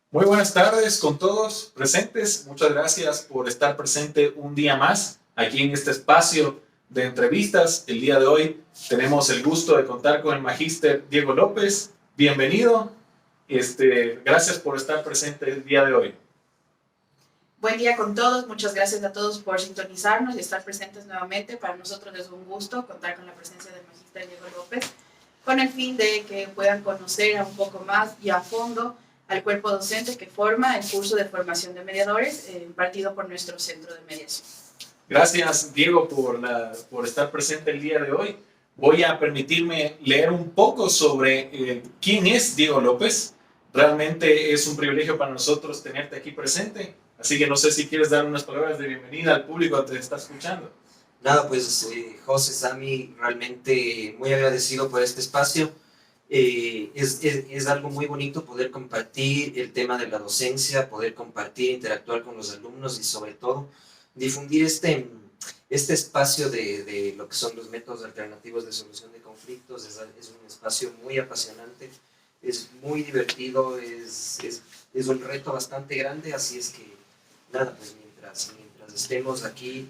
Muy buenas tardes con todos presentes. Muchas gracias por estar presente un día más aquí en este espacio de entrevistas. El día de hoy tenemos el gusto de contar con el magíster Diego López. Bienvenido. Gracias por estar presente el día de hoy. Buen día con todos, muchas gracias a todos por sintonizarnos y estar presentes nuevamente. Para nosotros es un gusto contar con la presencia del magíster Diego López, con el fin de que puedan conocer un poco más y a fondo al cuerpo docente que forma el curso de formación de mediadores impartido por nuestro centro de mediación. Gracias, Diego, por estar presente el día de hoy. Voy a permitirme leer un poco sobre quién es Diego López. Realmente es un privilegio para nosotros tenerte aquí presente. Así que no sé si quieres dar unas palabras de bienvenida al público que te está escuchando. Nada, pues José, Sami, realmente muy agradecido por este espacio. Es algo muy bonito poder compartir el tema de la docencia, poder compartir, interactuar con los alumnos y sobre todo difundir este espacio de lo que son los métodos alternativos de solución de conflictos. Es un espacio muy apasionante, es muy divertido, es un reto bastante grande, así es que nada, pues mientras estemos aquí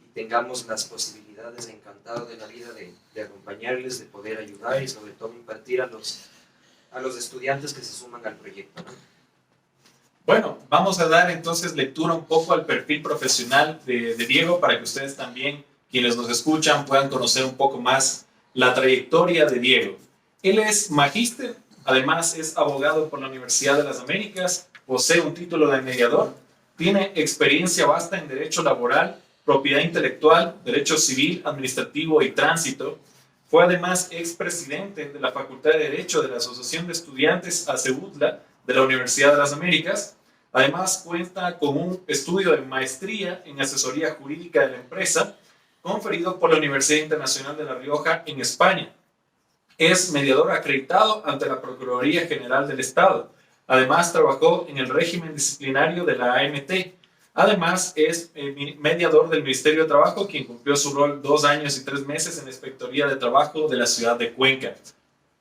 y tengamos las posibilidades, encantado de la vida de acompañarles, de poder ayudar y sobre todo impartir a los estudiantes que se suman al proyecto, ¿no? Bueno, vamos a dar entonces lectura un poco al perfil profesional de Diego para que ustedes también, quienes nos escuchan, puedan conocer un poco más la trayectoria de Diego. Él es magíster, además es abogado por la Universidad de las Américas, posee un título de mediador, tiene experiencia vasta en derecho laboral, propiedad intelectual, derecho civil, administrativo y tránsito. Fue además expresidente de la Facultad de Derecho de la Asociación de Estudiantes ACEUTLA de la Universidad de las Américas. Además, cuenta con un estudio de maestría en asesoría jurídica de la empresa, conferido por la Universidad Internacional de La Rioja en España. Es mediador acreditado ante la Procuraduría General del Estado. Además, trabajó en el régimen disciplinario de la AMT. Además, es mediador del Ministerio de Trabajo, quien cumplió su rol 2 años y 3 meses en la Inspectoría de Trabajo de la ciudad de Cuenca.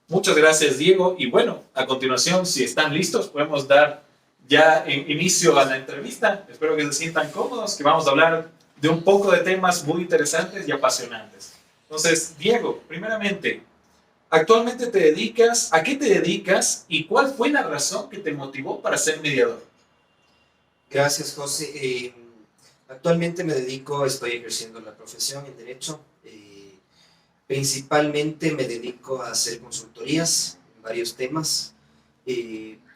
Muchas gracias, Diego. Y bueno, a continuación, si están listos, podemos dar ya inicio a la entrevista. Espero que se sientan cómodos, que vamos a hablar de un poco de temas muy interesantes y apasionantes. Entonces, Diego, primeramente, actualmente ¿a qué te dedicas y cuál fue la razón que te motivó para ser mediador? Gracias, José. Actualmente estoy ejerciendo la profesión en Derecho. Principalmente me dedico a hacer consultorías en varios temas.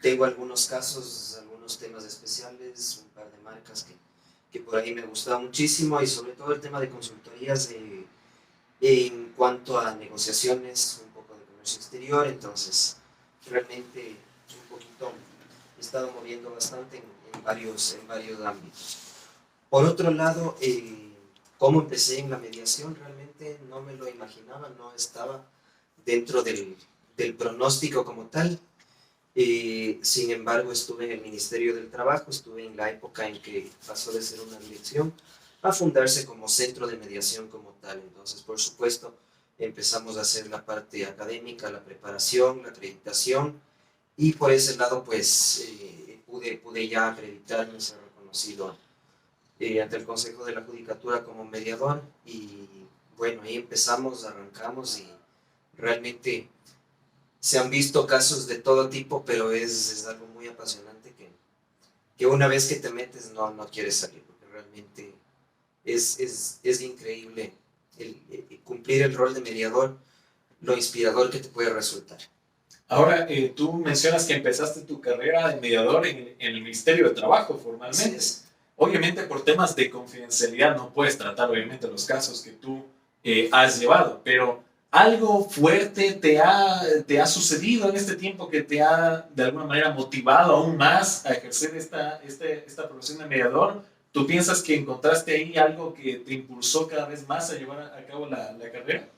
Tengo algunos casos, algunos temas especiales, un par de marcas que por ahí me gusta muchísimo y sobre todo el tema de consultorías en cuanto a negociaciones, un poco de comercio exterior. Entonces realmente un poquito he estado moviendo bastante en varios ámbitos. Por otro lado, cómo empecé en la mediación, realmente no me lo imaginaba, no estaba dentro del pronóstico como tal. Sin embargo, estuve en el Ministerio del Trabajo, estuve en la época en que pasó de ser una dirección a fundarse como centro de mediación como tal. Entonces, por supuesto, empezamos a hacer la parte académica, la preparación, la acreditación, y por ese lado, pues, pude ya acreditarme, ser reconocido ante el Consejo de la Judicatura como mediador. Y bueno, ahí arrancamos y realmente se han visto casos de todo tipo, pero es algo muy apasionante que una vez que te metes no quieres salir, porque realmente es increíble cumplir el rol de mediador, lo inspirador que te puede resultar. Ahora, tú mencionas que empezaste tu carrera de mediador en el Ministerio de Trabajo formalmente. Sí. Obviamente por temas de confidencialidad no puedes tratar obviamente los casos que tú has llevado, pero ¿algo fuerte te ha sucedido en este tiempo que te ha de alguna manera motivado aún más a ejercer esta profesión de mediador? ¿Tú piensas que encontraste ahí algo que te impulsó cada vez más a llevar a cabo la carrera?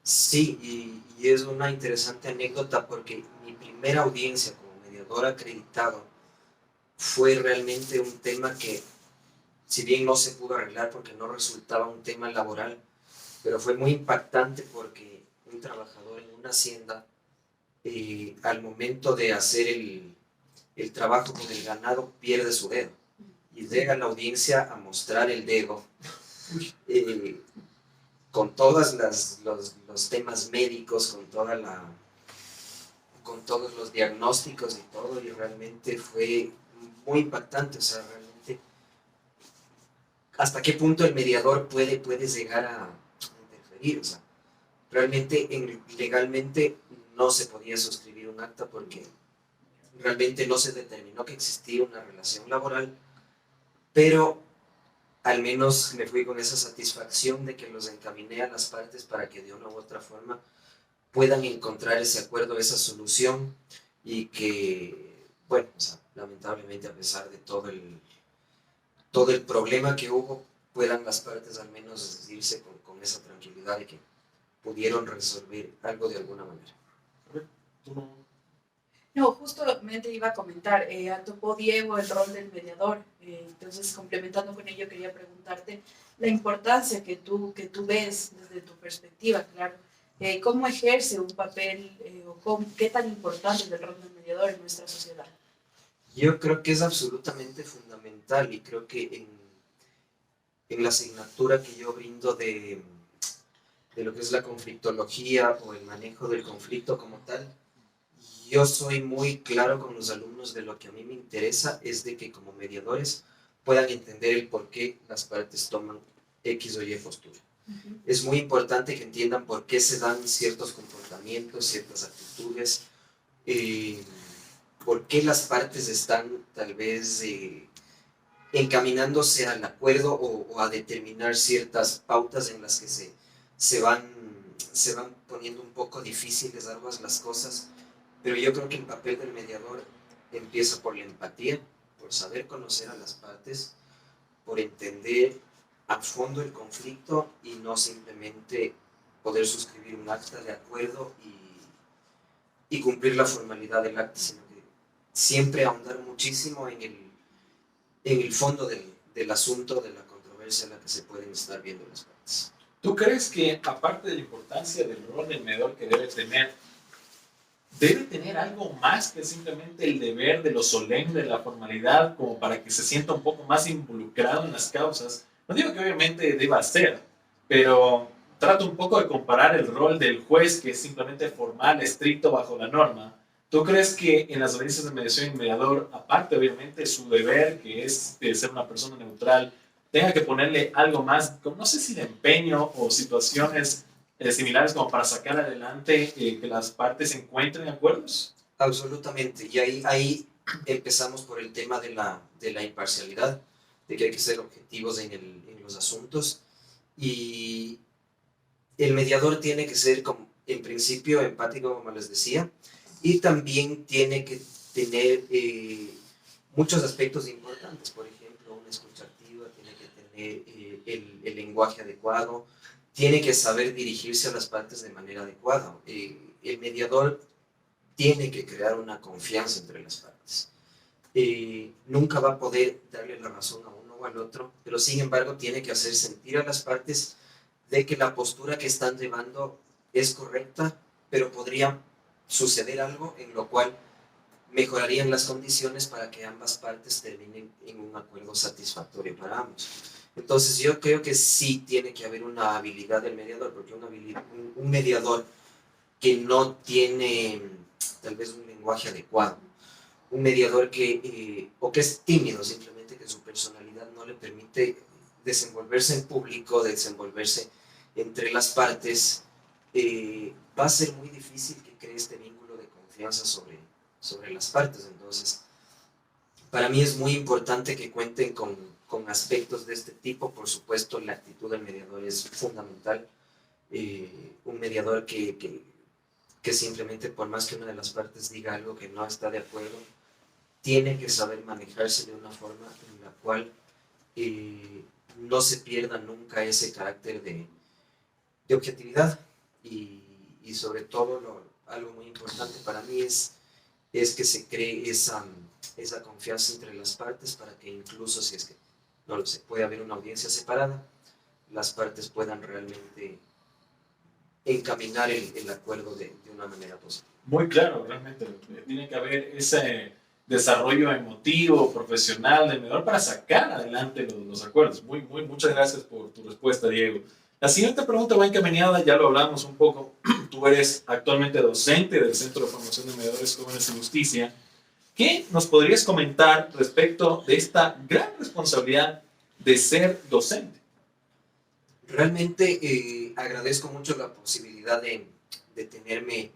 Sí, y es una interesante anécdota porque mi primera audiencia como mediador acreditado fue realmente un tema que, si bien no se pudo arreglar porque no resultaba un tema laboral, pero fue muy impactante porque un trabajador en una hacienda, al momento de hacer el trabajo con el ganado pierde su dedo y llega la audiencia a mostrar el dedo con todos los temas médicos, con todos los diagnósticos y todo, y realmente fue muy impactante. O sea, realmente, ¿hasta qué punto el mediador puede llegar a interferir? O sea, realmente legalmente no se podía suscribir un acta porque realmente no se determinó que existía una relación laboral, pero al menos me fui con esa satisfacción de que los encaminé a las partes para que de una u otra forma puedan encontrar ese acuerdo, esa solución, y que, bueno, o sea, lamentablemente a pesar de todo el problema que hubo, puedan las partes al menos irse con esa tranquilidad de que pudieron resolver algo de alguna manera. No, justamente iba a comentar, tocó Diego el rol del mediador, entonces complementando con ello quería preguntarte la importancia que tú ves desde tu perspectiva, claro, cómo ejerce un papel qué tan importante es el rol del mediador en nuestra sociedad. Yo creo que es absolutamente fundamental, y creo que en la asignatura que yo brindo de lo que es la conflictología o el manejo del conflicto como tal, yo soy muy claro con los alumnos de lo que a mí me interesa es de que como mediadores puedan entender el por qué las partes toman X o Y postura. Es muy importante que entiendan por qué se dan ciertos comportamientos, ciertas actitudes, por qué las partes están tal vez encaminándose al acuerdo o a determinar ciertas pautas en las que se van poniendo un poco difíciles, arduas las cosas. Pero yo creo que el papel del mediador empieza por la empatía, por saber conocer a las partes, por entender a fondo el conflicto y no simplemente poder suscribir un acta de acuerdo y cumplir la formalidad del acta, sino que siempre ahondar muchísimo en el fondo del asunto, de la controversia en la que se pueden estar viendo las partes. ¿Tú crees que, aparte de la importancia del rol del mediador que debe tener algo más que simplemente el deber de lo solemne, de la formalidad, como para que se sienta un poco más involucrado en las causas? No digo que obviamente deba ser, pero trato un poco de comparar el rol del juez, que es simplemente formal, estricto, bajo la norma. ¿Tú crees que en las audiencias de mediación y mediador, aparte obviamente su deber, que es de ser una persona neutral, tenga que ponerle algo más, no sé si de empeño o situaciones similares como para sacar adelante que las partes encuentren acuerdos? Absolutamente, y ahí empezamos por el tema de la imparcialidad, de que hay que ser objetivos en los asuntos, y el mediador tiene que ser, en principio, empático, como les decía, y también tiene que tener muchos aspectos importantes. Por ejemplo, una escucha activa, tiene que tener el lenguaje adecuado, tiene que saber dirigirse a las partes de manera adecuada. El mediador tiene que crear una confianza entre las partes. Nunca va a poder darle la razón a uno o al otro, pero sin embargo tiene que hacer sentir a las partes de que la postura que están llevando es correcta, pero podría suceder algo en lo cual mejorarían las condiciones para que ambas partes terminen en un acuerdo satisfactorio para ambos. Entonces yo creo que sí tiene que haber una habilidad del mediador, porque un mediador que no tiene tal vez un lenguaje adecuado, un mediador o que es tímido simplemente, que su personalidad no le permite desenvolverse en público, desenvolverse entre las partes, va a ser muy difícil que cree este vínculo de confianza sobre las partes. Entonces, para mí es muy importante que cuenten con aspectos de este tipo. Por supuesto, la actitud del mediador es fundamental. Un mediador que simplemente, por más que una de las partes diga algo que no está de acuerdo, tiene que saber manejarse de una forma en la cual no se pierda nunca ese carácter de objetividad, y sobre todo algo muy importante para mí es que se cree esa confianza entre las partes, para que incluso si es que no lo sé, puede haber una audiencia separada, las partes puedan realmente encaminar el acuerdo de una manera positiva. Muy claro, realmente. Tiene que haber desarrollo emotivo, profesional del mediador para sacar adelante los acuerdos. Muchas gracias por tu respuesta, Diego. La siguiente pregunta va encaminada, ya lo hablamos un poco. Tú eres actualmente docente del Centro de Formación de Mediadores Jóvenes en Justicia. ¿Qué nos podrías comentar respecto de esta gran responsabilidad de ser docente? Realmente agradezco mucho la posibilidad de tenerme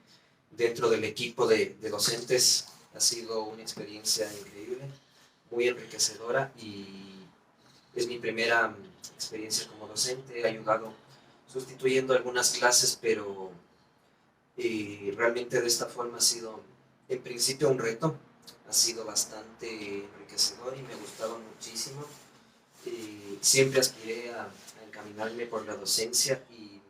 dentro del equipo de docentes. Ha sido una experiencia increíble, muy enriquecedora y es mi primera experiencia como docente. He ayudado sustituyendo algunas clases, pero realmente de esta forma ha sido en principio un reto. Ha sido bastante enriquecedor y me ha gustado muchísimo. Siempre aspiré a encaminarme por la docencia y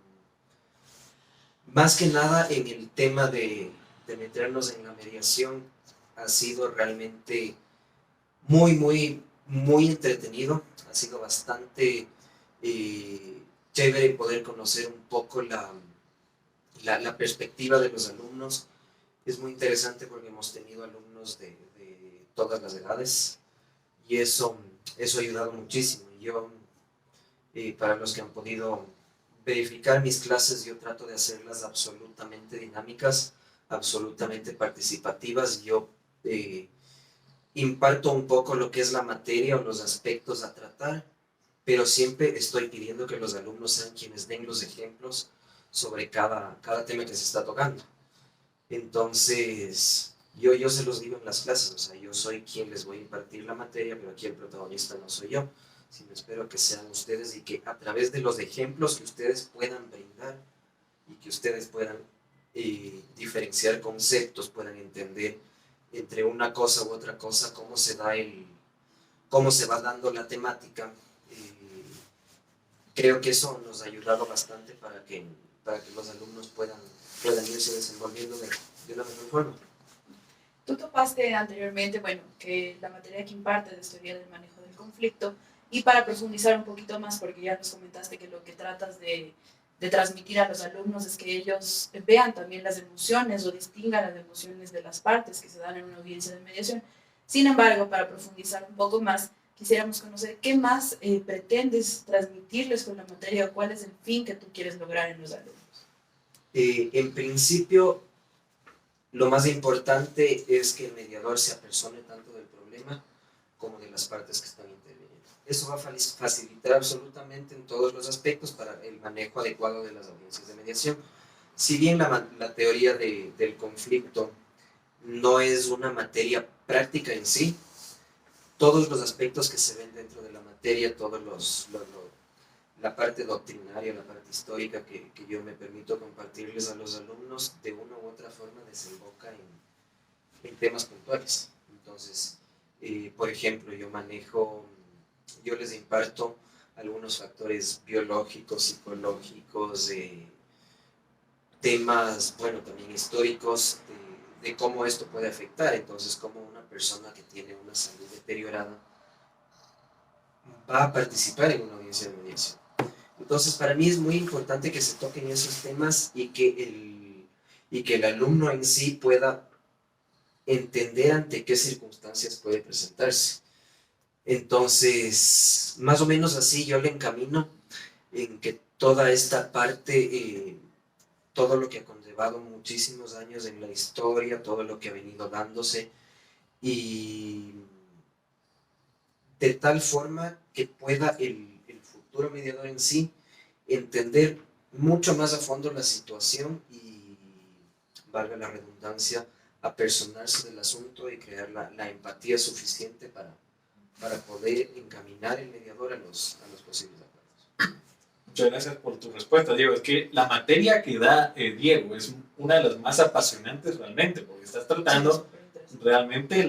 más que nada en el tema de meternos en la mediación ha sido realmente muy entretenido. Ha sido bastante chévere poder conocer un poco la perspectiva de los alumnos. Es muy interesante porque hemos tenido alumnos de todas las edades y eso ha ayudado muchísimo. Yo, para los que han podido verificar mis clases, yo trato de hacerlas absolutamente dinámicas, absolutamente participativas. Yo imparto un poco lo que es la materia o los aspectos a tratar, pero siempre estoy pidiendo que los alumnos sean quienes den los ejemplos sobre cada tema que se está tocando. Entonces, yo se los digo en las clases, o sea, yo soy quien les voy a impartir la materia, pero aquí el protagonista no soy yo, sino espero que sean ustedes y que a través de los ejemplos que ustedes puedan brindar y que ustedes puedan diferenciar conceptos, puedan entender entre una cosa u otra cosa cómo se va dando la temática. Creo que eso nos ha ayudado bastante para que los alumnos puedan irse desenvolviendo de una mejor forma. Tú topaste anteriormente, bueno, que la materia que imparte de teoría del manejo del conflicto, y para profundizar un poquito más, porque ya nos comentaste que lo que tratas de transmitir a los alumnos es que ellos vean también las emociones o distingan las emociones de las partes que se dan en una audiencia de mediación. Sin embargo, para profundizar un poco más, quisiéramos conocer qué más pretendes transmitirles con la materia o cuál es el fin que tú quieres lograr en los alumnos. En principio, lo más importante es que el mediador se apersone tanto del problema como de las partes que están interviniendo. Eso va a facilitar absolutamente en todos los aspectos para el manejo adecuado de las audiencias de mediación. Si bien la teoría del conflicto no es una materia práctica en sí, todos los aspectos que se ven dentro de la materia, la parte doctrinaria, la parte histórica que yo me permito compartirles a los alumnos, de una u otra forma desemboca en temas puntuales. Entonces, por ejemplo, yo les imparto algunos factores biológicos, psicológicos, temas, bueno, también históricos, de cómo esto puede afectar. Entonces, cómo una persona que tiene una salud deteriorada va a participar en una audiencia de mediación. Entonces, para mí es muy importante que se toquen esos temas y que el alumno en sí pueda entender ante qué circunstancias puede presentarse. Entonces, más o menos así yo le encamino en que toda esta parte, todo lo que ha conllevado muchísimos años en la historia, todo lo que ha venido dándose, y de tal forma que pueda el futuro mediador en sí entender mucho más a fondo la situación y, valga la redundancia, apersonarse del asunto y crear la empatía suficiente para poder encaminar el mediador a los posibles acuerdos. Muchas gracias por tu respuesta, Diego. Es que la materia que da Diego es una de las más apasionantes realmente, porque estás tratando realmente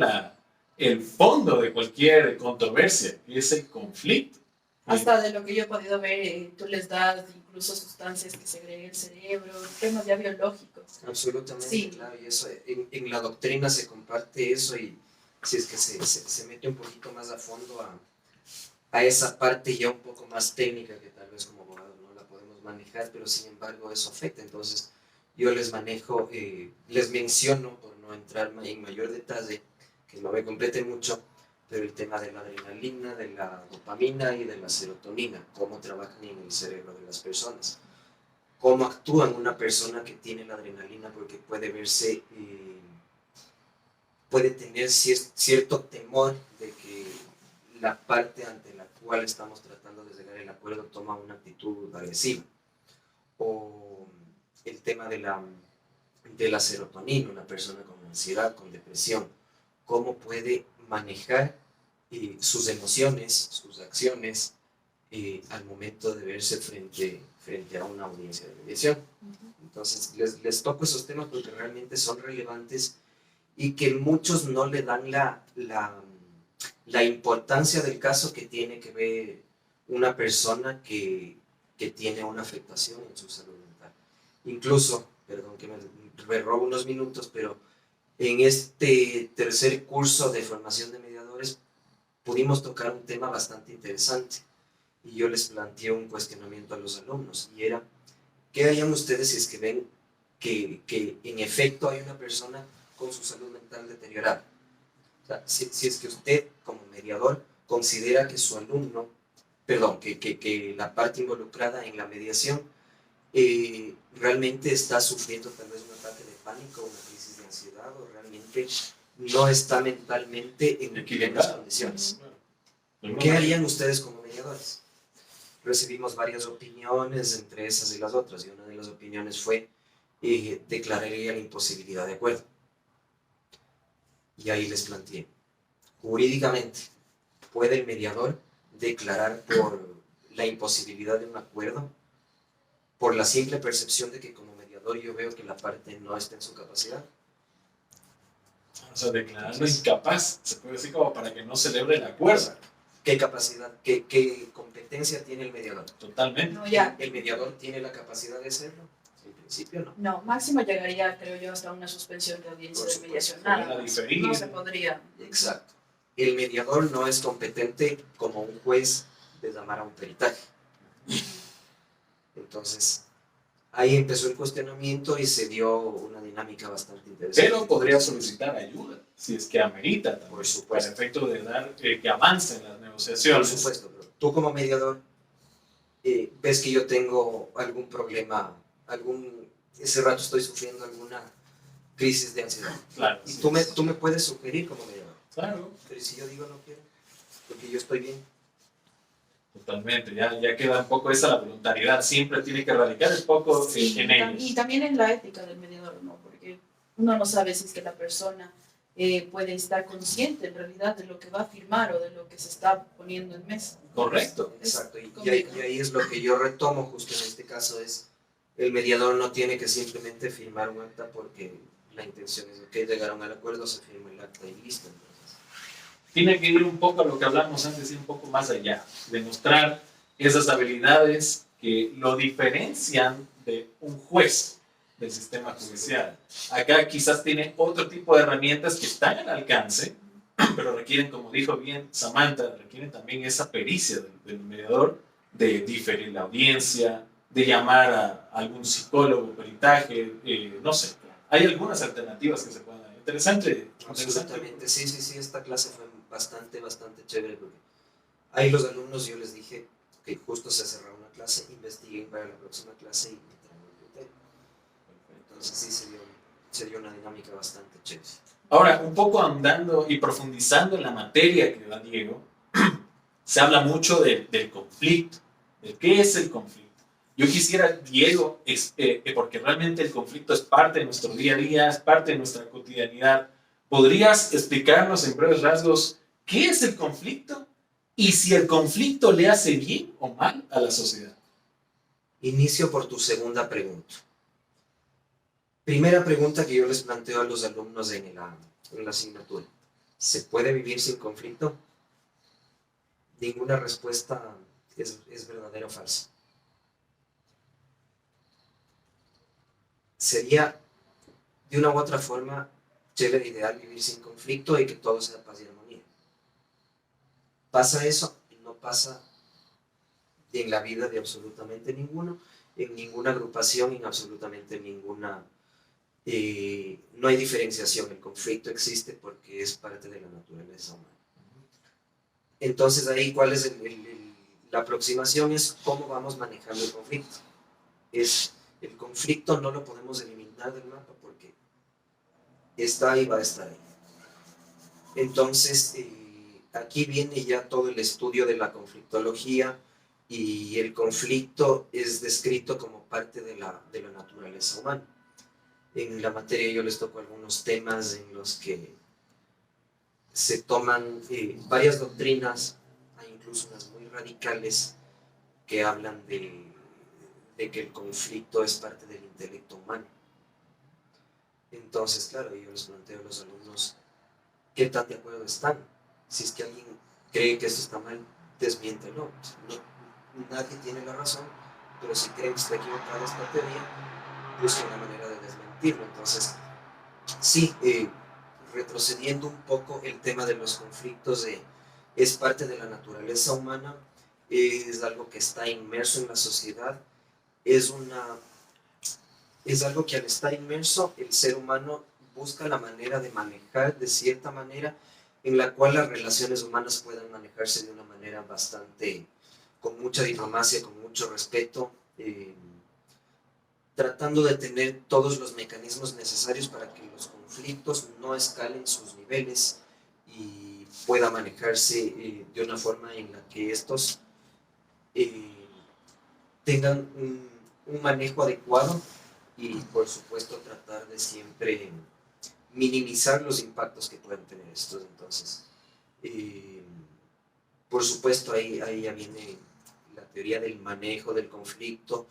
el fondo de cualquier controversia, que es el conflicto. Hasta de lo que yo he podido ver, tú les das incluso sustancias que segregan el cerebro, temas ya biológicos. Absolutamente, sí. Claro, y eso en la doctrina se comparte eso, y si es que se mete un poquito más a fondo a esa parte ya un poco más técnica que tal vez como abogados no la podemos manejar, pero sin embargo eso afecta. Entonces yo les menciono, por no entrar en mayor detalle, que no me complete mucho, pero el tema de la adrenalina, de la dopamina y de la serotonina, cómo trabajan en el cerebro de las personas, cómo actúa una persona que tiene la adrenalina, porque puede verse, puede tener cierto temor de que la parte ante la cual estamos tratando de llegar al acuerdo toma una actitud agresiva. O el tema de la serotonina, una persona con ansiedad, con depresión, cómo puede manejar sus emociones, sus acciones al momento de verse frente a una audiencia de mediación. Entonces les toco esos temas porque realmente son relevantes y que muchos no le dan la importancia del caso que tiene que ver una persona que tiene una afectación en su salud mental. Incluso, perdón que me robo unos minutos, pero en este tercer curso de formación de mediadores pudimos tocar un tema bastante interesante y yo les planteé un cuestionamiento a los alumnos y era, ¿qué harían ustedes si es que ven que en efecto hay una persona con su salud mental deteriorada? O sea, si es que usted como mediador considera que su alumno, perdón, que la parte involucrada en la mediación realmente está sufriendo tal vez un ataque de pánico, una crisis de ansiedad o realmente no está mentalmente en buenas condiciones. ¿Qué harían ustedes como mediadores? Recibimos varias opiniones, entre esas y las otras, y una de las opiniones fue declararía la imposibilidad de acuerdo. Y ahí les planteé, jurídicamente, ¿puede el mediador declarar por la imposibilidad de un acuerdo por la simple percepción de que como mediador yo veo que la parte no está en su capacidad? O sea, declararlo incapaz, se puede decir como para que no celebre el acuerdo. ¿Qué capacidad, qué competencia tiene el mediador? Totalmente. No, ya. ¿El mediador tiene la capacidad de hacerlo? En principio no. No, máximo llegaría, creo yo, hasta una suspensión de audiencia de mediación. Nada más. No se podría. Exacto. El mediador no es competente como un juez de llamar a un peritaje. Entonces, ahí empezó el cuestionamiento y se dio una dinámica bastante interesante. Pero podría solicitar ayuda, si es que amerita, también, por supuesto, para efecto de dar que avancen las negociaciones. Por supuesto, pero tú como mediador ves que yo tengo algún problema, ese rato estoy sufriendo alguna crisis de ansiedad. Claro. Y tú me puedes sugerir como mediador. Claro. Pero si yo digo no quiero, porque yo estoy bien. Totalmente, ya queda un poco esa la voluntariedad, siempre tiene que radicar un poco en ellos. Y también en la ética del mediador, ¿no? Porque uno no sabe si es que la persona puede estar consciente en realidad de lo que va a firmar o de lo que se está poniendo en mesa. Correcto. Exacto, y ahí es lo que yo retomo justo en este caso, es el mediador no tiene que simplemente firmar un acta porque la intención es que llegaron al acuerdo, se firma el acta y listo. Tiene que ir un poco a lo que hablamos antes y un poco más allá, demostrar esas habilidades que lo diferencian de un juez del sistema judicial. Acá quizás tiene otro tipo de herramientas que están al alcance, pero requieren, como dijo bien Samantha, requieren también esa pericia del mediador de diferir la audiencia, de llamar a algún psicólogo, peritaje, no sé. Hay algunas alternativas que se pueden dar. Interesante. Absolutamente, sí, esta clase fue bastante chévere porque ahí los alumnos yo les dije que justo se cerró una clase, investiguen para la próxima clase y me traigan el criterio. Entonces sí se dio una dinámica bastante chévere. Ahora, un poco andando y profundizando en la materia que da Diego, se habla mucho del conflicto, de qué es el conflicto. Yo quisiera, Diego, porque realmente el conflicto es parte de nuestro día a día, es parte de nuestra cotidianidad. ¿Podrías explicarnos en breves rasgos qué es el conflicto y si el conflicto le hace bien o mal a la sociedad? Inicio por tu segunda pregunta. Primera pregunta que yo les planteo a los alumnos en la asignatura. ¿Se puede vivir sin conflicto? Ninguna respuesta es verdadera o falsa. Sería, de una u otra forma, chévere, ideal vivir sin conflicto y que todo sea paz y armonía. ¿Pasa eso? No pasa en la vida de absolutamente ninguno, en ninguna agrupación, en absolutamente ninguna no hay diferenciación, el conflicto existe porque es parte de la naturaleza humana. Entonces ahí, ¿cuál es la aproximación? Es cómo vamos manejando el conflicto. El conflicto no lo podemos eliminar del mapa porque está ahí, va a estar ahí. Entonces, aquí viene ya todo el estudio de la conflictología y el conflicto es descrito como parte de la naturaleza humana. En la materia yo les toco algunos temas en los que se toman varias doctrinas, hay incluso unas muy radicales que hablan de que el conflicto es parte del intelecto humano. Entonces, claro, yo les planteo a los alumnos qué tan de acuerdo están. Si es que alguien cree que esto está mal, desmiéntelo. Nadie tiene la razón, pero si creen que está equivocada esta teoría, busquen una manera de desmentirlo. Entonces, sí, retrocediendo un poco el tema de los conflictos, es parte de la naturaleza humana, es algo que está inmerso en la sociedad, es algo que al estar inmerso el ser humano busca la manera de manejar de cierta manera en la cual las relaciones humanas puedan manejarse de una manera bastante, con mucha diplomacia, con mucho respeto, tratando de tener todos los mecanismos necesarios para que los conflictos no escalen sus niveles y pueda manejarse de una forma en la que estos eh, tengan un manejo adecuado y por supuesto tratar de siempre minimizar los impactos que pueden tener estos. Entonces, por supuesto ahí ya viene la teoría del manejo del conflicto,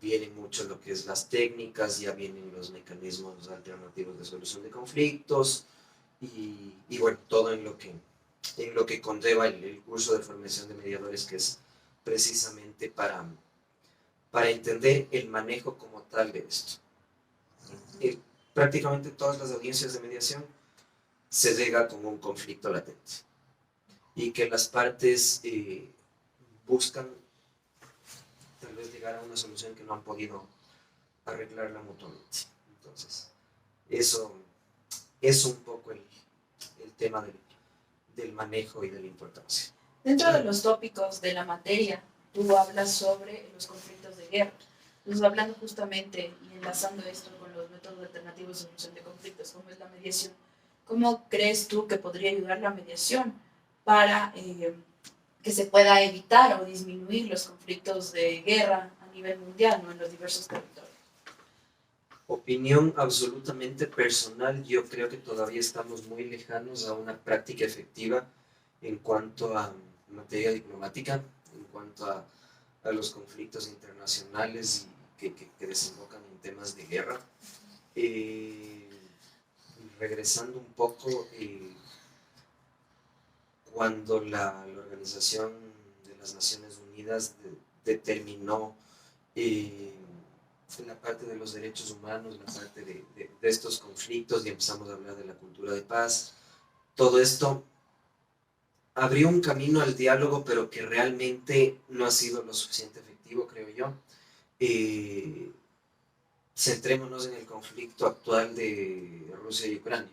viene mucho lo que es las técnicas, ya vienen los mecanismos alternativos de solución de conflictos y bueno, todo en lo que conlleva el curso de formación de mediadores, que es precisamente para entender el manejo como tal de esto. Prácticamente todas las audiencias de mediación se llega con un conflicto latente y que las partes buscan tal vez llegar a una solución que no han podido arreglarla mutuamente. Entonces, eso es un poco el tema del manejo y de la importancia. Dentro de los tópicos de la materia, tú hablas sobre los conflictos de guerra. Entonces, hablando justamente y enlazando esto con los métodos alternativos de solución de conflictos, como es la mediación, ¿cómo crees tú que podría ayudar la mediación para que se pueda evitar o disminuir los conflictos de guerra a nivel mundial, ¿no?, en los diversos territorios? Opinión absolutamente personal, yo creo que todavía estamos muy lejanos a una práctica efectiva en cuanto a materia diplomática, en cuanto a los conflictos internacionales que desembocan en temas de guerra. Regresando un poco, cuando la Organización de las Naciones Unidas determinó la parte de los derechos humanos, la parte de estos conflictos, y empezamos a hablar de la cultura de paz, todo esto abrió un camino al diálogo, pero que realmente no ha sido lo suficiente efectivo, creo yo. Centrémonos en el conflicto actual de Rusia y Ucrania.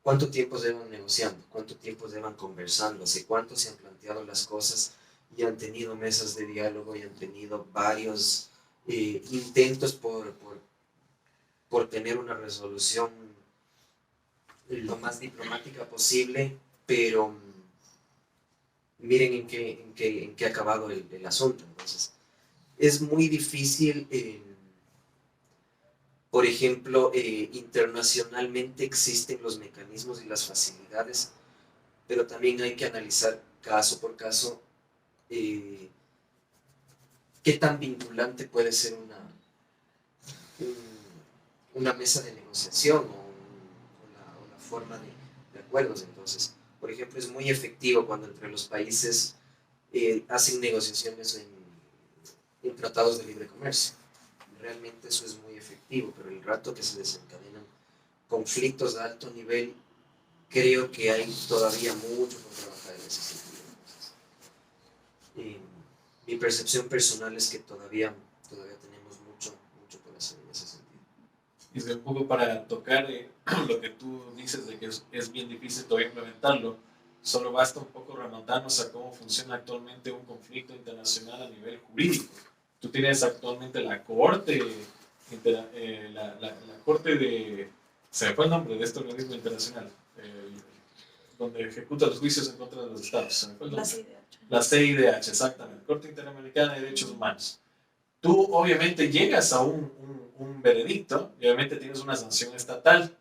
¿Cuánto tiempo llevan negociando? ¿Cuánto tiempo llevan conversando? ¿Hace cuánto se han planteado las cosas y han tenido mesas de diálogo y han tenido varios intentos por tener una resolución lo más diplomática posible, pero miren en qué ha acabado el asunto? Entonces, es muy difícil, por ejemplo, internacionalmente existen los mecanismos y las facilidades, pero también hay que analizar caso por caso qué tan vinculante puede ser una mesa de negociación o la forma de acuerdos. Entonces, por ejemplo, es muy efectivo cuando entre los países hacen negociaciones en tratados de libre comercio. Realmente eso es muy efectivo, pero el rato que se desencadenan conflictos de alto nivel, creo que hay todavía mucho por trabajar en ese sentido. Entonces, mi percepción personal es que todavía tenemos mucho por hacer en ese sentido. Y un poco para tocar lo que tú dices de que es bien difícil todavía implementarlo, solo basta un poco remontarnos a cómo funciona actualmente un conflicto internacional a nivel jurídico. Tú tienes actualmente la Corte, la Corte de... ¿Se me fue el nombre de este organismo internacional? Eh, donde ejecuta los juicios en contra de los estados. ¿Se me fue el nombre? La CIDH, exactamente. Corte Interamericana de Derechos Humanos. Tú obviamente llegas a un veredicto y obviamente tienes una sanción estatal,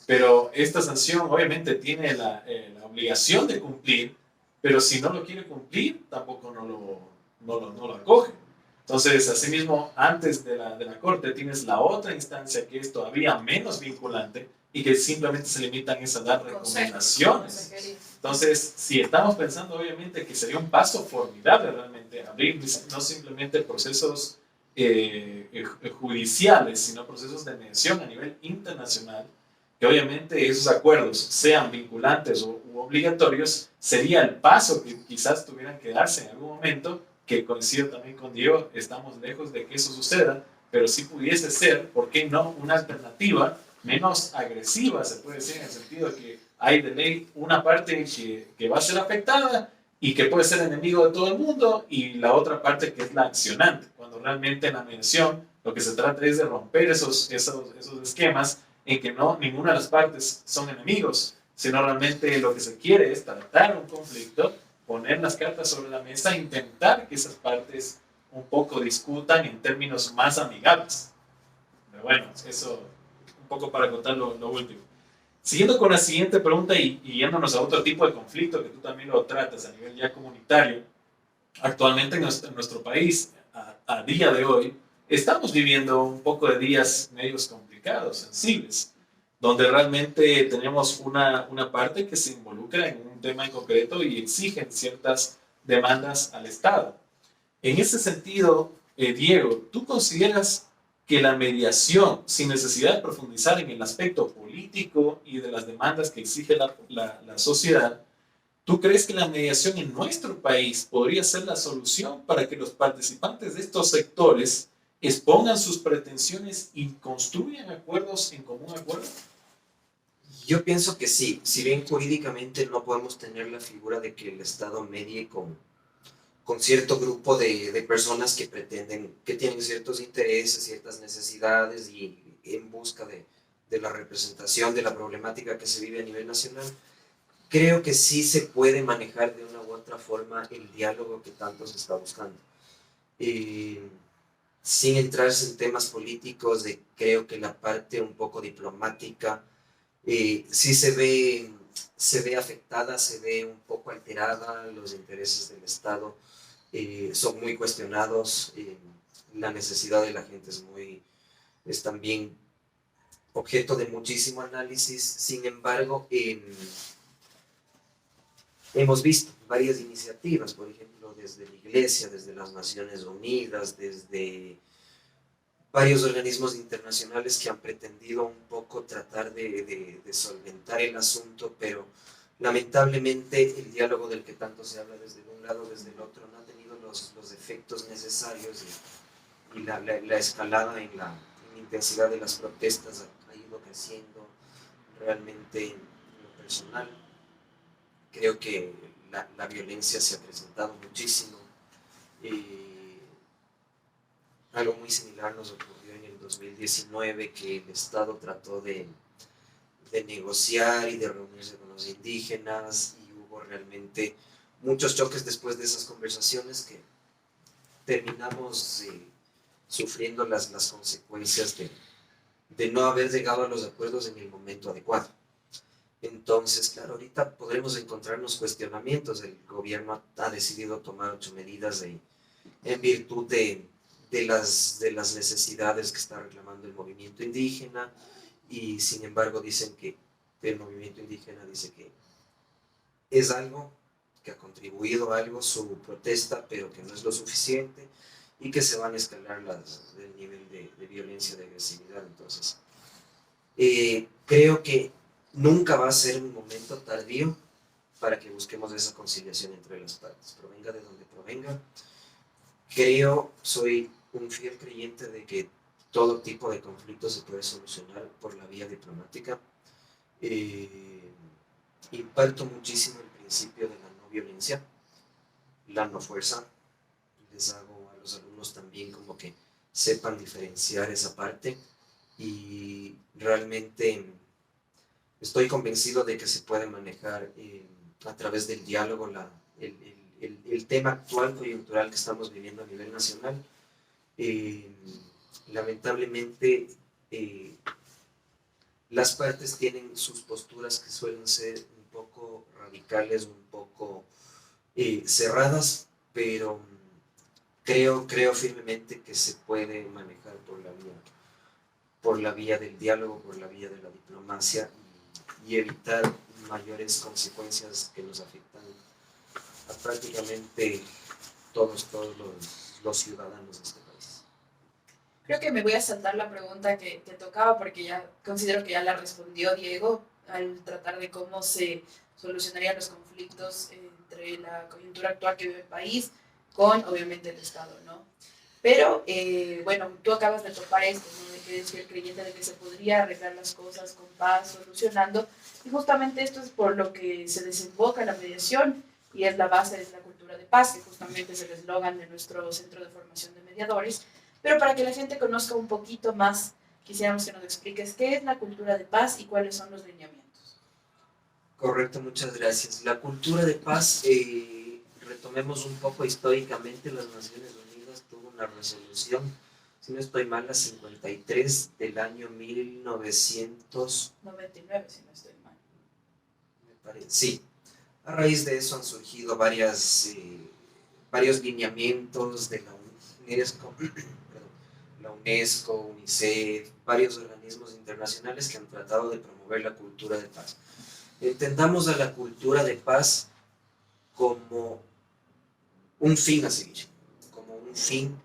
pero esta sanción obviamente tiene la obligación de cumplir, pero si no lo quiere cumplir, tampoco no lo acoge. Entonces, asimismo, antes de la corte tienes la otra instancia que es todavía menos vinculante y que simplemente se limitan es a dar recomendaciones. Entonces, si estamos pensando obviamente que sería un paso formidable realmente abrir no simplemente procesos judiciales, sino procesos de mediación a nivel internacional, que obviamente esos acuerdos sean vinculantes u obligatorios, sería el paso que quizás tuvieran que darse en algún momento, que coincido también con Diego, estamos lejos de que eso suceda, pero sí pudiese ser, ¿por qué no?, una alternativa menos agresiva, se puede decir, en el sentido de que hay de ley una parte que va a ser afectada y que puede ser enemigo de todo el mundo, y la otra parte que es la accionante, cuando realmente en la mediación lo que se trata es de romper esos esquemas en que no ninguna de las partes son enemigos, sino realmente lo que se quiere es tratar un conflicto, poner las cartas sobre la mesa e intentar que esas partes un poco discutan en términos más amigables. Pero bueno, eso un poco para contar lo último. Siguiendo con la siguiente pregunta y yéndonos a otro tipo de conflicto que tú también lo tratas a nivel ya comunitario, actualmente en nuestro país, a día de hoy, estamos viviendo un poco de días medios complicados, sensibles, donde realmente tenemos una parte que se involucra en un tema en concreto y exigen ciertas demandas al Estado. En ese sentido, Diego, ¿tú consideras que la mediación, sin necesidad de profundizar en el aspecto político y de las demandas que exige la sociedad, ¿tú crees que la mediación en nuestro país podría ser la solución para que los participantes de estos sectores expongan sus pretensiones y construyan acuerdos en común acuerdo? Yo pienso que sí, si bien jurídicamente no podemos tener la figura de que el Estado medie con cierto grupo de personas que pretenden, que tienen ciertos intereses, ciertas necesidades y en busca de la representación de la problemática que se vive a nivel nacional, creo que sí se puede manejar de una u otra forma el diálogo que tanto se está buscando. Sin entrarse en temas políticos, creo que la parte un poco diplomática sí se ve afectada, se ve un poco alterada, los intereses del Estado son muy cuestionados, la necesidad de la gente es también objeto de muchísimo análisis. Sin embargo, hemos visto varias iniciativas, por ejemplo, desde la Iglesia, desde las Naciones Unidas, desde varios organismos internacionales que han pretendido un poco tratar de solventar el asunto, pero lamentablemente el diálogo del que tanto se habla desde un lado, desde el otro, no ha tenido los efectos necesarios, y la escalada en la intensidad de las protestas ha ido creciendo realmente en lo personal. Creo que la violencia se ha presentado muchísimo. Algo muy similar nos ocurrió en el 2019, que el Estado trató de negociar y de reunirse con los indígenas, y hubo realmente muchos choques después de esas conversaciones que terminamos sufriendo las consecuencias de no haber llegado a los acuerdos en el momento adecuado. Entonces, claro, ahorita podremos encontrarnos cuestionamientos. El gobierno ha decidido tomar 8 medidas en virtud de las necesidades que está reclamando el movimiento indígena, y sin embargo dicen que el movimiento indígena dice que es algo que ha contribuido a algo su protesta, pero que no es lo suficiente, y que se van a escalar el nivel de violencia, de agresividad. Entonces, creo que nunca va a ser un momento tardío para que busquemos esa conciliación entre las partes, provenga de donde provenga. Soy un fiel creyente de que todo tipo de conflicto se puede solucionar por la vía diplomática. Imparto muchísimo el principio de la no violencia, la no fuerza. Les hago a los alumnos también como que sepan diferenciar esa parte y realmente estoy convencido de que se puede manejar a través del diálogo el tema actual coyuntural que estamos viviendo a nivel nacional. Lamentablemente las partes tienen sus posturas que suelen ser un poco radicales, un poco cerradas, pero creo firmemente que se puede manejar por la vía del diálogo, por la vía de la diplomacia y evitar mayores consecuencias que nos afectan a prácticamente todos los ciudadanos de este país. Creo que me voy a saltar la pregunta que tocaba porque ya considero que ya la respondió Diego al tratar de cómo se solucionarían los conflictos entre la coyuntura actual que vive el país con, obviamente, el Estado, ¿no? Pero, bueno, tú acabas de topar esto, ¿no? De que eres fiel creyente de que se podría arreglar las cosas con paz, solucionando, y justamente esto es por lo que se desemboca la mediación y es la base de la cultura de paz, que justamente es el eslogan de nuestro Centro de Formación de Mediadores. Pero para que la gente conozca un poquito más, quisiéramos que nos expliques qué es la cultura de paz y cuáles son los lineamientos. Correcto, muchas gracias. La cultura de paz, retomemos un poco históricamente, las Naciones Unidas tuvo una resolución, si no estoy mal, la 53 del año 99, si no estoy mal. me parece. Sí, a raíz de eso han surgido varios lineamientos de la UNESCO, la UNESCO, UNICEF, varios organismos internacionales que han tratado de promover la cultura de paz. Entendamos a la cultura de paz como un fin a seguir, como un fin,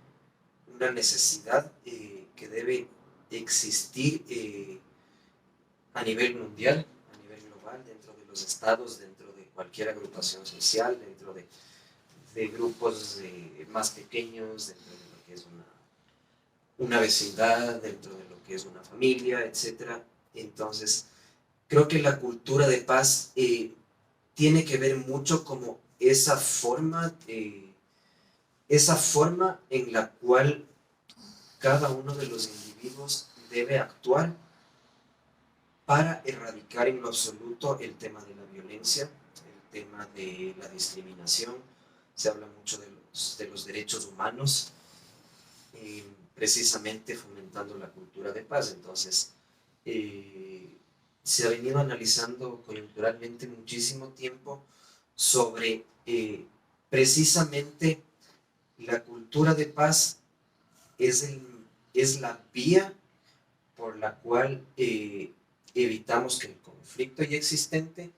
una necesidad que debe existir a nivel mundial, a nivel global, dentro de los estados, dentro de cualquier agrupación social, dentro de grupos más pequeños, dentro de lo que es una vecindad, dentro de lo que es una familia, etc. Entonces, creo que la cultura de paz tiene que ver mucho como esa forma en la cual cada uno de los individuos debe actuar para erradicar en lo absoluto el tema de la violencia, el tema de la discriminación. Se habla mucho de los derechos humanos, precisamente fomentando la cultura de paz. Entonces, se ha venido analizando coyunturalmente muchísimo tiempo sobre precisamente la cultura de paz es la vía por la cual evitamos que el conflicto ya existente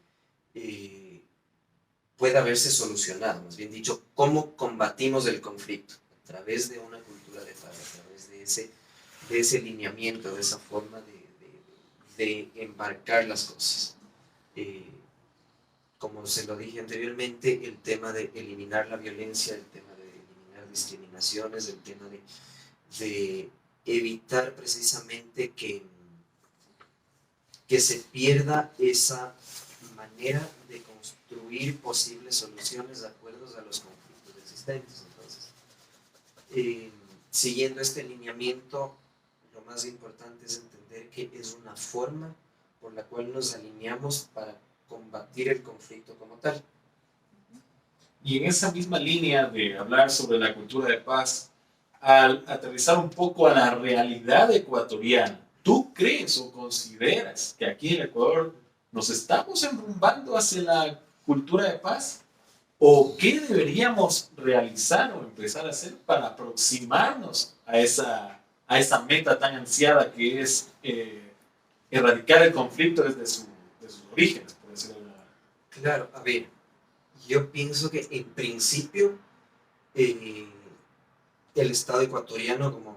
pueda verse solucionado. Más bien dicho, ¿cómo combatimos el conflicto? A través de una cultura de paz, a través de ese lineamiento, de esa forma de embarcar las cosas. Como se lo dije anteriormente, el tema de eliminar la violencia, el tema de eliminar discriminaciones, el tema de evitar precisamente que se pierda esa manera de construir posibles soluciones de acuerdo a los conflictos existentes. Entonces, siguiendo este lineamiento, lo más importante es entender que es una forma por la cual nos alineamos para combatir el conflicto como tal. Y en esa misma línea de hablar sobre la cultura de paz, al aterrizar un poco a la realidad ecuatoriana, ¿tú crees o consideras que aquí en Ecuador nos estamos enrumbando hacia la cultura de paz? ¿O qué deberíamos realizar o empezar a hacer para aproximarnos a esa meta tan ansiada que es erradicar el conflicto desde sus orígenes, por decirlo de alguna manera? Claro, a ver, yo pienso que en principio el Estado ecuatoriano, como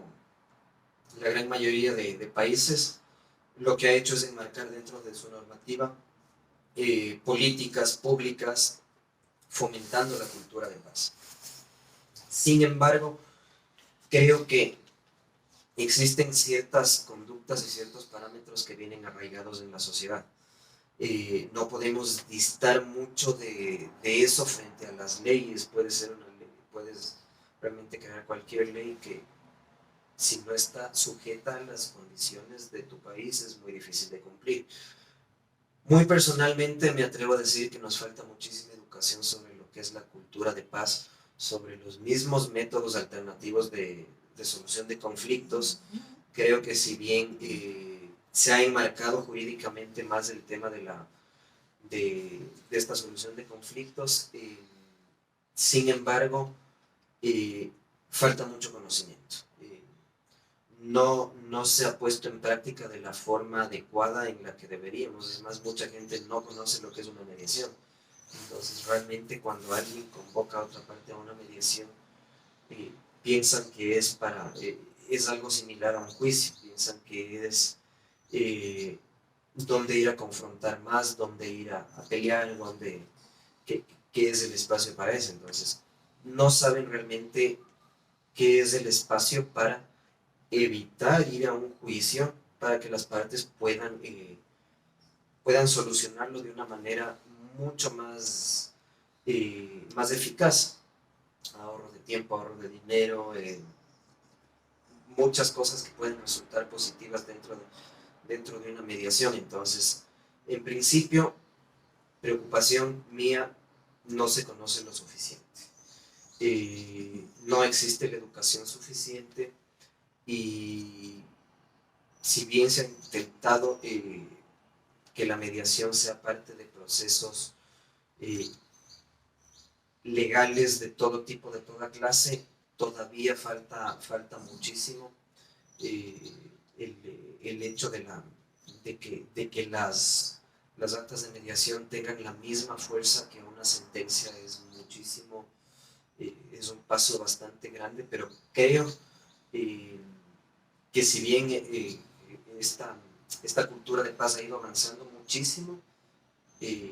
la gran mayoría de países, lo que ha hecho es enmarcar dentro de su normativa políticas públicas fomentando la cultura de paz. Sin embargo, creo que existen ciertas conductas y ciertos parámetros que vienen arraigados en la sociedad. No podemos distar mucho de eso frente a las leyes. Puede ser una ley, puedes realmente crear cualquier ley que si no está sujeta a las condiciones de tu país es muy difícil de cumplir. Muy personalmente me atrevo a decir que nos falta muchísima educación sobre lo que es la cultura de paz, sobre los mismos métodos alternativos de solución de conflictos. Creo que si bien se ha enmarcado jurídicamente más el tema de esta solución de conflictos, sin embargo, falta mucho conocimiento. No se ha puesto en práctica de la forma adecuada en la que deberíamos. Es más, mucha gente no conoce lo que es una mediación. Entonces, realmente cuando alguien convoca a otra parte a una mediación, piensan que es algo similar a un juicio, piensan que es dónde ir a confrontar más, dónde ir a pelear, qué es el espacio para eso. Entonces, no saben realmente qué es el espacio para evitar ir a un juicio, para que las partes puedan solucionarlo de una manera mucho más eficaz. Ahorro de tiempo, ahorro de dinero, muchas cosas que pueden resultar positivas dentro de una mediación. Entonces, en principio, preocupación mía, no se conoce lo suficiente. No existe la educación suficiente y si bien se ha intentado que la mediación sea parte de procesos legales de todo tipo, de toda clase, todavía falta muchísimo. El hecho de que las actas de mediación tengan la misma fuerza que una sentencia es muchísimo, es un paso bastante grande, pero creo que si bien esta cultura de paz ha ido avanzando muchísimo, y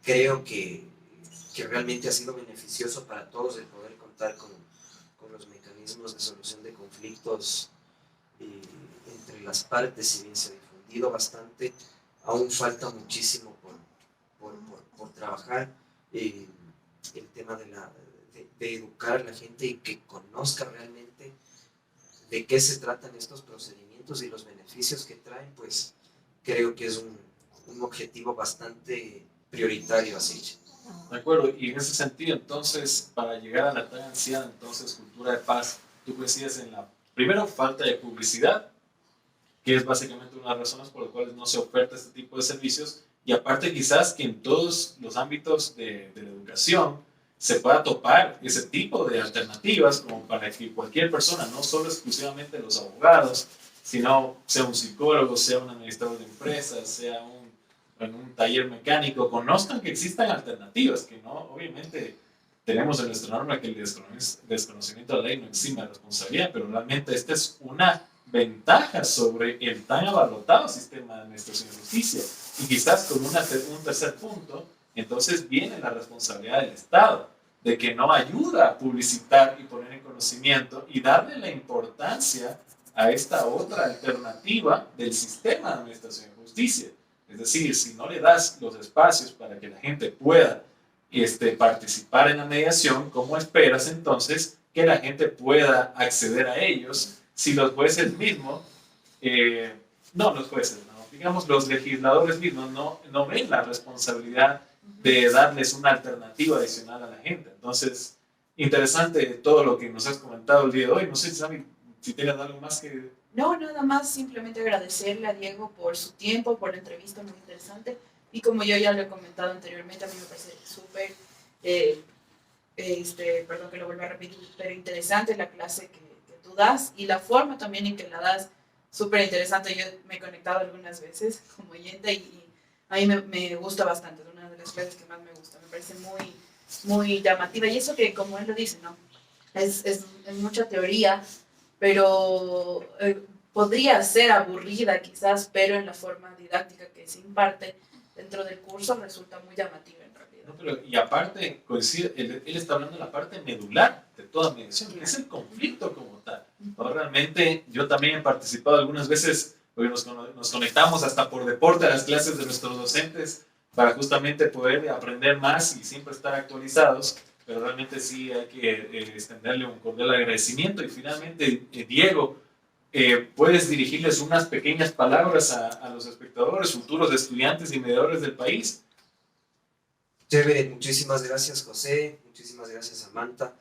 creo que realmente ha sido beneficioso para todos el poder contar con los mecanismos de solución de conflictos entre las partes. Si bien se ha difundido bastante, aún falta muchísimo por trabajar. El tema de educar a la gente y que conozca realmente de qué se tratan estos procedimientos y los beneficios que traen, pues creo que es un objetivo bastante prioritario así. De acuerdo, y en ese sentido, entonces, para llegar a la tan anciana, entonces, cultura de paz, tú coincides en la, primero, falta de publicidad, que es básicamente una de las razones por las cuales no se oferta este tipo de servicios, y aparte quizás que en todos los ámbitos de la educación se pueda topar ese tipo de alternativas como para que cualquier persona, no solo exclusivamente los abogados, sino sea un psicólogo, sea un administrador de empresas, sea en un taller mecánico, conozcan que existan alternativas, que no, obviamente tenemos en nuestra norma que el desconocimiento de la ley no exime de responsabilidad, pero realmente esta es una ventaja sobre el tan abarrotado sistema de administración de justicia. Y quizás con un tercer punto, entonces viene la responsabilidad del Estado, de que no ayuda a publicitar y poner en conocimiento y darle la importancia a esta otra alternativa del sistema de administración de justicia. Es decir, si no le das los espacios para que la gente pueda participar en la mediación, ¿cómo esperas entonces que la gente pueda acceder a ellos si los jueces mismos, no los jueces, no, digamos los legisladores mismos no ven la responsabilidad de darles una alternativa adicional a la gente? Entonces, interesante todo lo que nos has comentado el día de hoy. No sé, Sammy, si tienes algo más que... No, nada más, simplemente agradecerle a Diego por su tiempo, por la entrevista muy interesante. Y como yo ya lo he comentado anteriormente, a mí me parece súper, perdón que lo vuelva a repetir, pero interesante la clase que tú das y la forma también en que la das, súper interesante. Yo me he conectado algunas veces como oyente y a mí me gusta bastante, es una de las clases que más me gusta, me parece muy, muy llamativa. Y eso que, como él lo dice, ¿no? Es mucha teoría, pero podría ser aburrida quizás, pero en la forma didáctica que se imparte dentro del curso resulta muy llamativa en realidad. No, pero, y aparte, coincide, él está hablando de la parte medular de toda mediación, que es el conflicto como tal. ¿No? Realmente yo también he participado algunas veces, porque nos conectamos hasta por deporte a las clases de nuestros docentes para justamente poder aprender más y siempre estar actualizados, pero realmente sí hay que extenderle un cordial agradecimiento. Y finalmente, Diego, puedes dirigirles unas pequeñas palabras a los espectadores, futuros estudiantes y mediadores del país. Chévere, muchísimas gracias José, muchísimas gracias Samantha,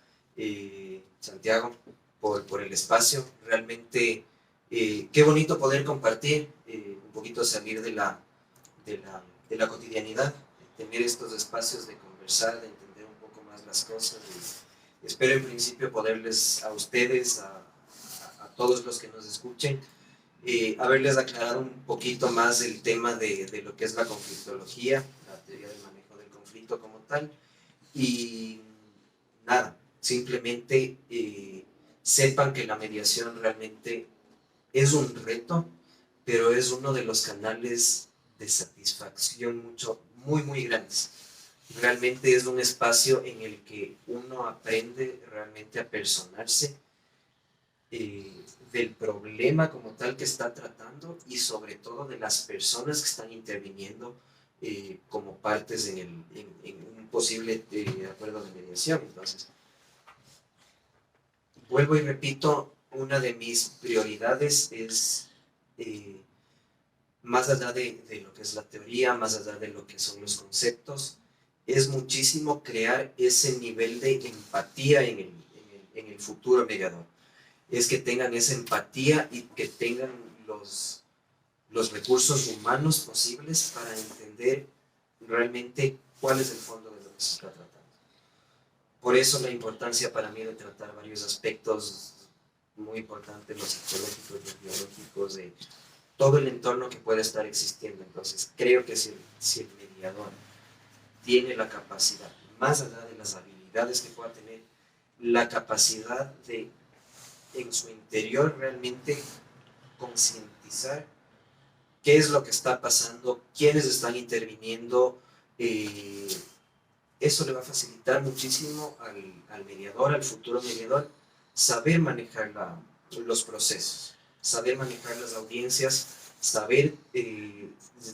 Santiago, por el espacio. Realmente qué bonito poder compartir, un poquito salir de la cotidianidad, tener estos espacios de conversar, de entender un poco más las cosas. Y espero en principio poderles a ustedes, a todos los que nos escuchen, haberles aclarado un poquito más el tema de lo que es la conflictología, la teoría del manejo del conflicto como tal. Y nada, simplemente sepan que la mediación realmente es un reto, pero es uno de los canales de satisfacción muy grandes. Realmente es un espacio en el que uno aprende realmente a personarse del problema como tal que está tratando y sobre todo de las personas que están interviniendo como partes en un posible acuerdo de mediación. Entonces, vuelvo y repito, una de mis prioridades es, más allá de lo que es la teoría, más allá de lo que son los conceptos, es muchísimo crear ese nivel de empatía en el futuro mediador. Es que tengan esa empatía y que tengan los recursos humanos posibles para entender realmente cuál es el fondo de lo que se está tratando. Por eso la importancia para mí de tratar varios aspectos muy importantes, los psicológicos, los biológicos, de todo el entorno que puede estar existiendo. Entonces creo que si el mediador tiene la capacidad, más allá de las habilidades que pueda tener, la capacidad de en su interior realmente concientizar qué es lo que está pasando, quiénes están interviniendo, eso le va a facilitar muchísimo al mediador, al futuro mediador, saber manejar los procesos, saber manejar las audiencias, saber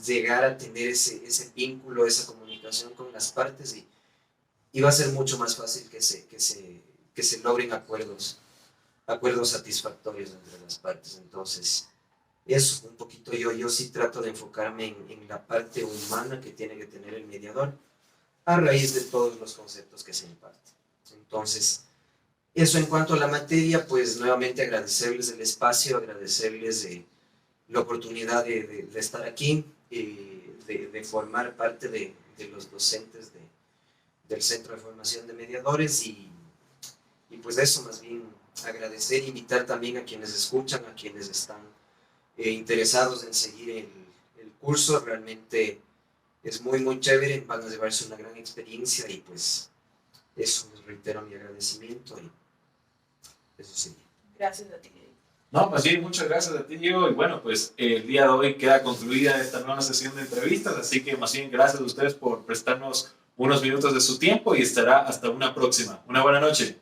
llegar a tener ese vínculo, esa comunicación con las partes, y va a ser mucho más fácil que se logren acuerdos satisfactorios entre las partes. Entonces, eso un poquito yo sí trato de enfocarme en la parte humana que tiene que tener el mediador a raíz de todos los conceptos que se imparten. Entonces, eso en cuanto a la materia, pues nuevamente agradecerles el espacio, agradecerles la oportunidad de estar aquí, de formar parte de los docentes del Centro de Formación de Mediadores, y pues eso, más bien agradecer e invitar también a quienes escuchan, a quienes están interesados en seguir el curso. Realmente es muy chévere, van a llevarse una gran experiencia, y pues eso, les reitero mi agradecimiento, y eso sí. Gracias a ti. No, más bien muchas gracias a ti, Diego, y bueno, pues el día de hoy queda concluida esta nueva sesión de entrevistas, así que más bien gracias a ustedes por prestarnos unos minutos de su tiempo, y estará hasta una próxima. Una buena noche.